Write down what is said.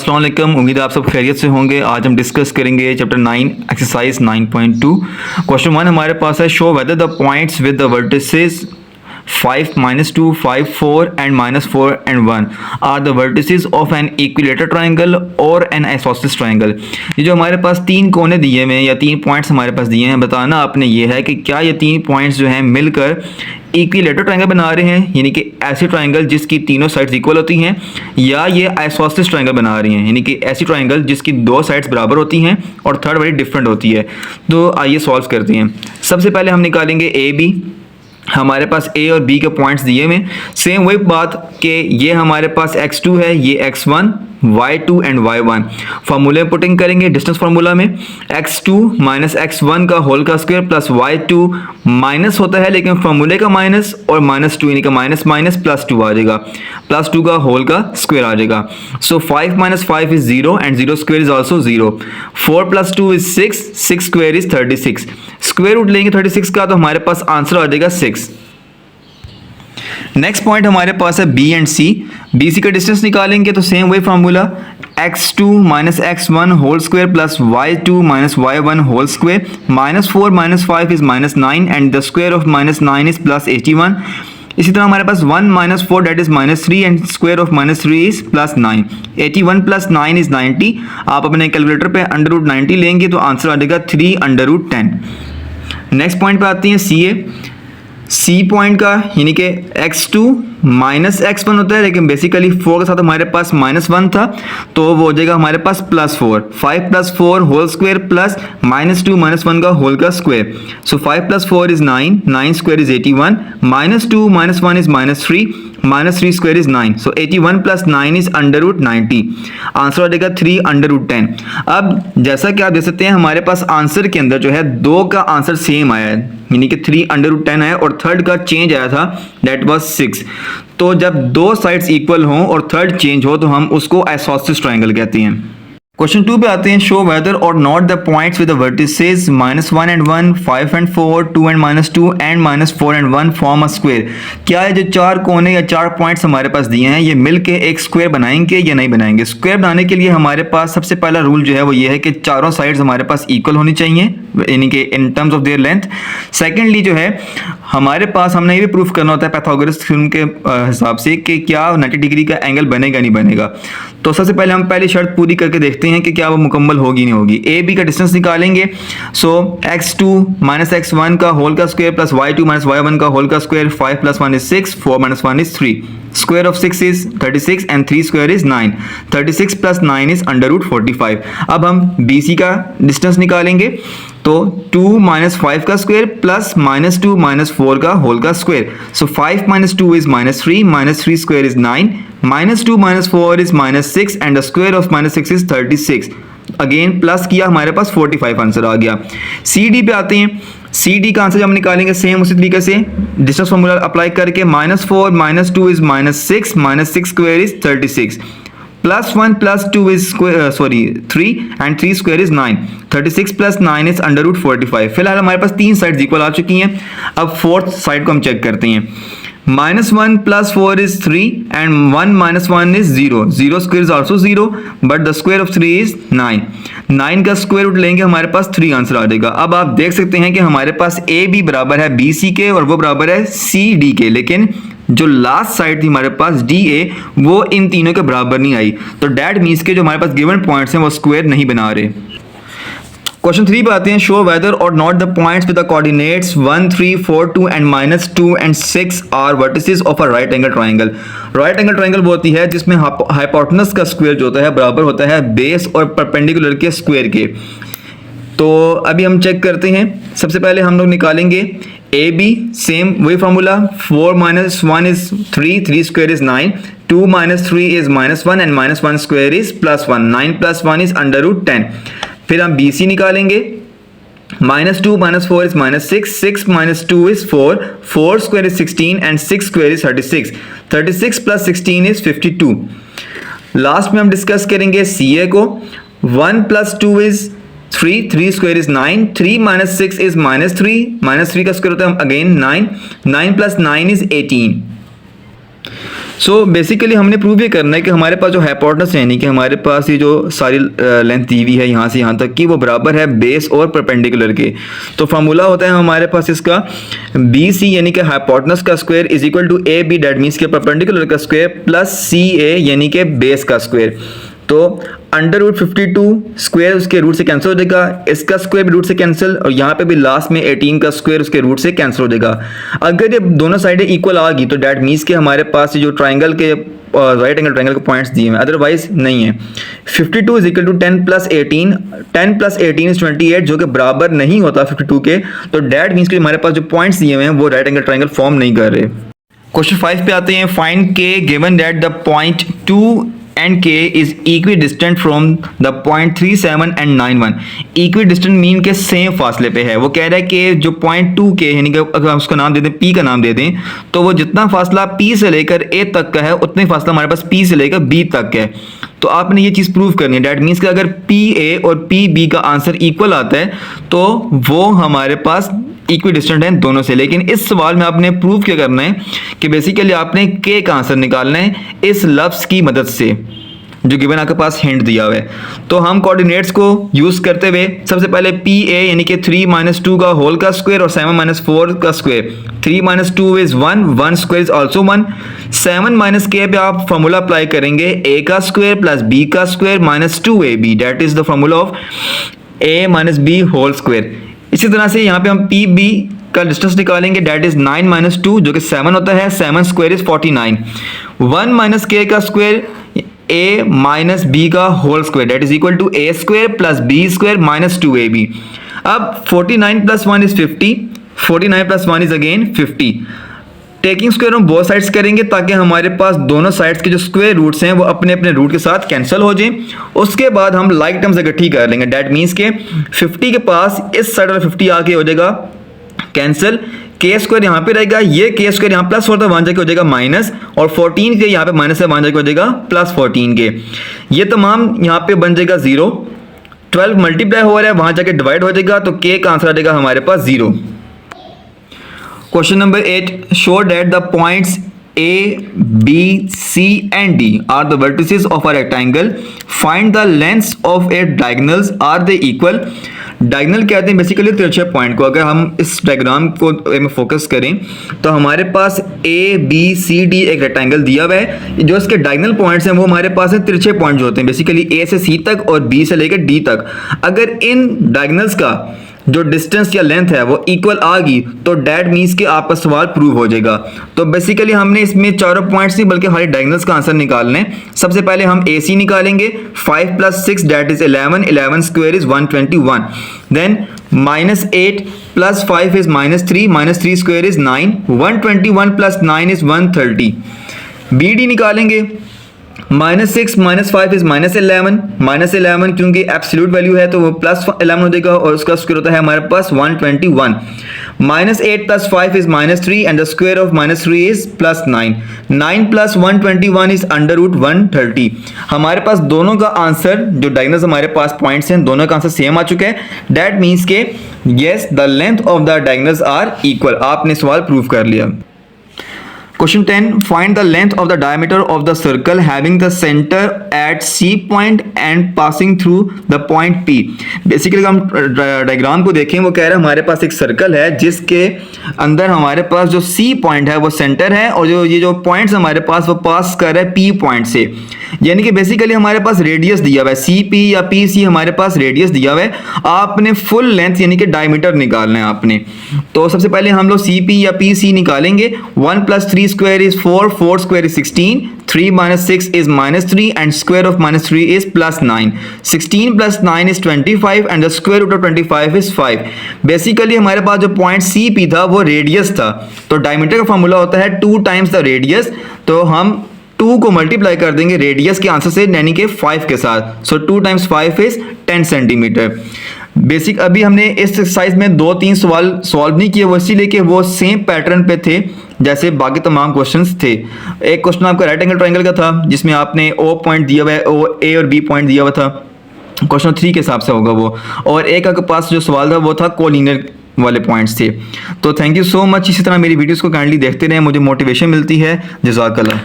अस्सलाम वालेकुम। उम्मीद है आप सब खैरियत से होंगे। आज हम डिस्कस करेंगे चैप्टर 9 एक्सरसाइज 9.2। क्वेश्चन 1 हमारे पास है, show whether the points with the vertices 5, -2, 5, 4 and -4 and 1 are the vertices of an equilateral triangle or an isosceles triangle। ये जो हमारे पास तीन कोने दिए हुए हैं या तीन पॉइंट्स हमारे पास दिए हैं, बताना आपने ये है कि क्या ये तीन पॉइंट्स जो हैं मिलकर इक्विलेटरल ट्रायंगल बना रहे हैं, यानी कि ऐसी ट्रायंगल जिसकी तीनों साइड्स इक्वल होती हैं, या ये आइसोसेलेस ट्रायंगल बना रही हैं, यानी कि ऐसी ट्रायंगल जिसकी दो साइड्स बराबर होती हैं और थर्ड वाली डिफरेंट होती है। तो आइए सॉल्व करते हैं। सबसे पहले हम निकालेंगे ए बी। हमारे पास ए और बी के पॉइंट्स दिए हुए, सेम वही बात कि ये हमारे पास x2 है, ये x1, y2 एंड y1। फार्मूले में पुटिंग करेंगे, डिस्टेंस फार्मूला में x2 माइनस x1 का होल का स्क्वायर प्लस y2 माइनस होता है लेकिन फार्मूले का माइनस, और -2 यानी कि माइनस माइनस +2 आ जाएगा, +2 का होल का स्क्वायर आ जाएगा। So 5 - 5 is 0 and 0 square is also 0। 4 + 2 is 6, 6 square is 36। Square root लेंगे 36 का तो हमारे पास आंसर आ जाएगा 6। नेक्स्ट पॉइंट हमारे पास है B and C. B C का डिस्टेंस निकालेंगे तो सेम वही formula, x2 minus x1 whole square plus y2 minus y1 whole square, -4 - 5 is -9 and the square of -9 is +81। इसी तरह हमारे पास 1 - 4 डेट इज -3 एंड स्क्वायर ऑफ -3 इज +9। 81 + 9 इज 90। आप अपने कैलकुलेटर पे √90 लेंगे तो आंसर आ जाएगा 3/10। नेक्स्ट पॉइंट पे आते हैं सी पॉइंट का, यानी कि x2 माइनस x1 होता है लेकिन बेसिकली 4 के साथ हमारे पास -1 था तो वो हो जाएगा हमारे पास +4। 5 + 4 होल स्क्वायर प्लस -2 - 1 का होल का square. So 5 + 4 is 9, 9 square is 81, -2 - 1 is -3, -3 square is 9। So 81 + 9 is √90। Answer आ जाएगा 3/10। अब जैसा कि आप देख सकते हैं हमारे पास आंसर के अंदर जो है 2 का आंसर सेम आया है, यानी कि 3/10 है, और थर्ड का चेंज आया था दैट वाज 6। तो जब दो साइड्स इक्वल हों और थर्ड चेंज हो तो हम उसको आइसोसेलेस ट्रायंगल कहते हैं। क्वेश्चन 2 पे आते हैं, शो वेदर और not the points with the vertices -1 and 1, 5 and 4, 2 and -2 and -4 and 1 form a square. क्या है जो चार कोने या चार पॉइंट्स हमारे पास दिए हैं ये मिलके एक स्क्वायर बनाएंगे या नहीं बनाएंगे। स्क्वायर बनाने के लिए हमारे पास सबसे पहला रूल जो है वो ये है कि चारों साइड्स हमारे पास इक्वल होनी चाहिए, यानी कि in terms of their length. Secondly जो है हमारे पास हमने ये भी प्रूफ करना होता है पाइथागोरस थ्योरम के हिसाब से कि क्या 90 डिग्री का एंगल बनेगा नहीं बनेगा। तो सबसे पहले हम पहली शर्त पूरी करके देखते हैं कि क्या वो मुकम्मल होगी नहीं होगी। ए बी का डिस्टेंस निकालेंगे। सो x2 माइनस x1 का होल का square plus y2 minus y1 का होल का square, 5 + 1 is 6, 4 - 1 is 3, square of 6 is 36 and 3 square is 9। 36 + 9 is √45। अब हम BC का डिस्टेंस निकालेंगे तो 2 - 5 का स्क्वायर प्लस -2 - 4 का होल का square. So 5 - 2 is -3, -3 square is 9, -2 - 4 is -6 and the square of -6 is 36। Again plus किया, हमारे पास 45 आंसर आ गया। CD पे आते हैं। CD का आंसर हम निकालेंगे सेम उसी तरीके से, डिस्टेंस फार्मूला अप्लाई करके, -4 - 2 is -6, -6 square is 36, +1 + 2 is 3 and 3 square is 9। 36 + 9 is √45। फिलहाल हमारे पास तीन साइड्स इक्वल आ चुकी हैं। अब फोर्थ साइड को हम चेक करते हैं। -1 + 4 is 3 and 1 - 1 is 0, 0 square is also 0 but the square of 3 is 9। 9 का स्क्वायर रूट लेंगे हमारे पास 3 आंसर आ जाएगा। अब आप देख सकते हैं कि हमारे पास AB बराबर है BC के और वो बराबर है CD के, लेकिन जो लास्ट साइड थी हमारे पास DA वो इन तीनों के बराबर नहीं आई, तो डैट मीन्स के जो हमारे पास गिवन पॉइंट्स हैं वो स्क्वायर नहीं बना रहे। क्वेश्चन 3 पे आते हैं, शो वेदर और not the points with the coordinates 1, 3, 4, 2 and -2 and 6 are vertices of a right angle triangle. Right angle triangle वो होती है जिसमें हाइपोटेनस का स्क्वायर जो होता है बराबर होता है बेस और परपेंडिकुलर के स्क्वायर के। तो अभी हम चेक करते हैं। सबसे पहले हम लोग निकालेंगे AB, सेम वही formula, 4 - 1 is 3, 3 square is 9, 2 - 3 is -1 and -1 square is +1, 9 + 1 is √10। फिर हम BC निकालेंगे। -2 - 4 is -6, 6 - 2 is 4, 4 square is 16 and 6 square is 36, 36 + 16 is 52। Last में हम डिस्कस करेंगे CA को। 1 + 2 इज 3, 3 स्क्वायर इज 9, 3 - 6 इज -3 का स्क्वायर होता है अगेन 9, 9 + 9 इज 18। सो बेसिकली हमने प्रूव ये करना है कि हमारे पास जो हाइपोटेनस है, यानी कि हमारे पास ये जो सारी लेंथ दी हुई है यहाँ से यहाँ तक की, वो बराबर है बेस और परपेंडिकुलर के। तो फार्मूला होता है हमारे पास इसका बी सी यानी कि हाइपोटेनस का square is equal to A B, that means के परपेंडिकुलर का स्क्वायर, प्लस सी ए यानी कि बेस का स्क्वायर। तो अंडर रूट 52 स्क्वायर उसके रूट से कैंसिल हो जाएगा, इसका स्क्वायर भी रूट से कैंसिल, और यहाँ पे भी लास्ट में 18 का स्क्वायर उसके रूट से कैंसिल हो जाएगा। अगर ये दोनों साइडें इक्वल आ गई तो डैट मीन्स के हमारे पास जो ट्राइंगल के राइट एंगल ट्राइंगल के पॉइंट्स दिए हैं, अदरवाइज नहीं है। 52 is equal to 10 plus 18, 10 plus 18 is 28, जो कि बराबर नहीं होता 52 के। तो डैट मीन्स के हमारे पास जो पॉइंट्स दिए हुए हैं वो राइट एंगल ट्राइंगल फॉर्म नहीं कर रहे। क्वेश्चन 5 पे आते हैं। फाइंड के given that the point 2 and k is equidistant from the point 37 and 91। equidistant mean के सेम फासले पे है। वो कह रहा है कि जो पॉइंट 2 के यानी कि अगर हम उसका नाम दे दें p का नाम दे दें, तो वो जितना फासला p से लेकर a तक का है उतने फासला हमारे पास p से लेकर b तक है। तो आपने ये चीज़ प्रूव करनी है। डैट मीन्स कि अगर PA और PB का आंसर इक्वल आता है तो वो हमारे पास इक्विडिस्टेंट हैं दोनों से। लेकिन इस सवाल में आपने प्रूव क्या करना है कि बेसिकली आपने K का आंसर निकालना है इस लफ्ज़ की मदद से जो गिवन आपके पास हिंट दिया हुआ है। तो हम कोऑर्डिनेट्स को यूज़ करते हुए सबसे पहले PA यानी कि 3 माइनस 2 का होल का स्क्वायर और 7 माइनस 4 का square. 3 minus 2 is 1, 1 square is also 1। 7 minus K पे आप फॉर्मूला अप्लाई करेंगे A का स्क्वायर प्लस B का square minus 2AB, that is the formula of A minus B whole square. इसी तरह से यहाँ पे हम PB का डिस्टेंस निकालेंगे, डैट इज 9 माइनस 2 जो कि 7 होता है, 7 स्क्वायर इज 49। 1 माइनस K का स्क्वायर A माइनस B का whole square, that is equal to A square plus B square minus 2AB। अब 49 plus 1 is 50, 49 plus 1 is again 50। Taking square हम both sides करेंगे ताकि हमारे पास दोनों साइड्स के जो स्क्वायर रूट्स हैं वो अपने अपने रूट के साथ कैंसिल हो जाएं। उसके बाद हम लाइक टर्म्स इकट्ठी कर लेंगे। डैट मीन्स के 50 के पास इस साइड वाला 50 आके हो जाएगा कैंसिल, के स्क्वायर यहाँ पे रहेगा, ये के स्क्वायर यहाँ प्लस 4 था वहाँ जाके हो जाएगा माइनस, और 14 के यहाँ पे माइनस है वहाँ जाके हो जाएगा प्लस 14 के। ये तमाम यहाँ पे बन जाएगा 0। 12 मल्टीप्लाई हो रहा है वहाँ जाके डिवाइड हो जाएगा, तो के का आंसर आ जाएगा हमारे पास 0। Question number 8, show that the points A, B, C and D are the vertices of a rectangle. Find the lengths of its diagonals. Are they equal? Diagonal कहते हैं बेसिकली तिरछे पॉइंट को। अगर हम इस डायग्राम को में फोकस करें तो हमारे पास A, B, C, D एक रेक्टेंगल दिया हुआ है। जो इसके डायगोनल पॉइंट्स हैं वो हमारे पास है तिरछे पॉइंट जो होते हैं बेसिकली A से C तक और B से लेकर D तक। अगर इन डायगोनल्स का जो डिस्टेंस या लेंथ है वो इक्वल आ गई तो डैट मीन्स कि आपका सवाल प्रूव हो जाएगा। तो बेसिकली हमने इसमें चारों पॉइंट्स नहीं बल्कि हमारे डायगोनल्स का आंसर निकालना है। सबसे पहले हम AC निकालेंगे, 5 plus 6 that is 11, 11 square is 121। Then minus 8 plus 5 is minus 3, minus 3 square is 9, 121 plus 9 is 130। BD निकालेंगे, minus 6 minus 5 is minus 11, minus 11 क्योंकि एब्सोल्यूट वैल्यू है तो वो प्लस 11 हो जाएगा और उसका स्क्वायर होता है हमारे पास 121। Minus 8 plus 5 is minus 3 and the square of minus 3 is plus 9। 9 plus 121 is under root 130। हमारे पास दोनों का आंसर जो डायगोनल्स हमारे पास पॉइंट्स हैं दोनों का आंसर सेम आ चुका है। दैट मीन्स के yes the length of the diagonals are equal. आपने सवाल प्रूव कर लिया। Question 10, find the length of the diameter of the circle having the center at C point and passing through the point P। Basically हम diagram को देखें, वो कह रहा है हमारे पास एक सर्कल है जिसके अंदर हमारे पास जो C पॉइंट है वो सेंटर है और जो ये जो पॉइंट्स हमारे पास वो पास कर रहा है P पॉइंट से। यानी कि बेसिकली हमारे पास रेडियस दिया हुआ है CP या PC, हमारे पास रेडियस दिया हुआ है। आपने फुल लेंथ यानी कि डायमीटर निकालना है आपने। तो सबसे पहले हम लोग CP या PC निकालेंगे। 1 plus 3 square is 4, 4 square is 16, 3 minus 6 is minus 3 and square of minus 3 is plus 9. 16 plus 9 is 25 and the square root of 25 is 5. Basically हमारे पास जो पॉइंट CP था वो रेडियस था, तो डायमीटर का फॉर्मूला होता है 2 टाइम्स द रेडियस। तो हम 2 को मल्टीप्लाई कर देंगे रेडियस के आंसर से यानी कि 5 के साथ। सो 2 टाइम्स 5 इज 10 सेंटीमीटर। बेसिक अभी हमने इस एक्सरसाइज में 2-3 सवाल सॉल्व नहीं किए, वो इसीलिए कि वो सेम पैटर्न पे थे जैसे बाकी तमाम क्वेश्चंस थे। एक क्वेश्चन आपका राइट एंगल ट्रायंगल का था जिसमें आपने O पॉइंट दिया हुआ है, A और B पॉइंट दिया हुआ था, क्वेश्चन 3 के हिसाब से होगा वो। और एक आपके पास जो सवाल था वो था कोलिनियर वाले पॉइंट्स थे। तो थैंक यू सो मच। इसी तरह मेरी वीडियोस को काइंडली देखते रहें, मुझे मोटिवेशन मिलती है। जज़ाकल्लाह।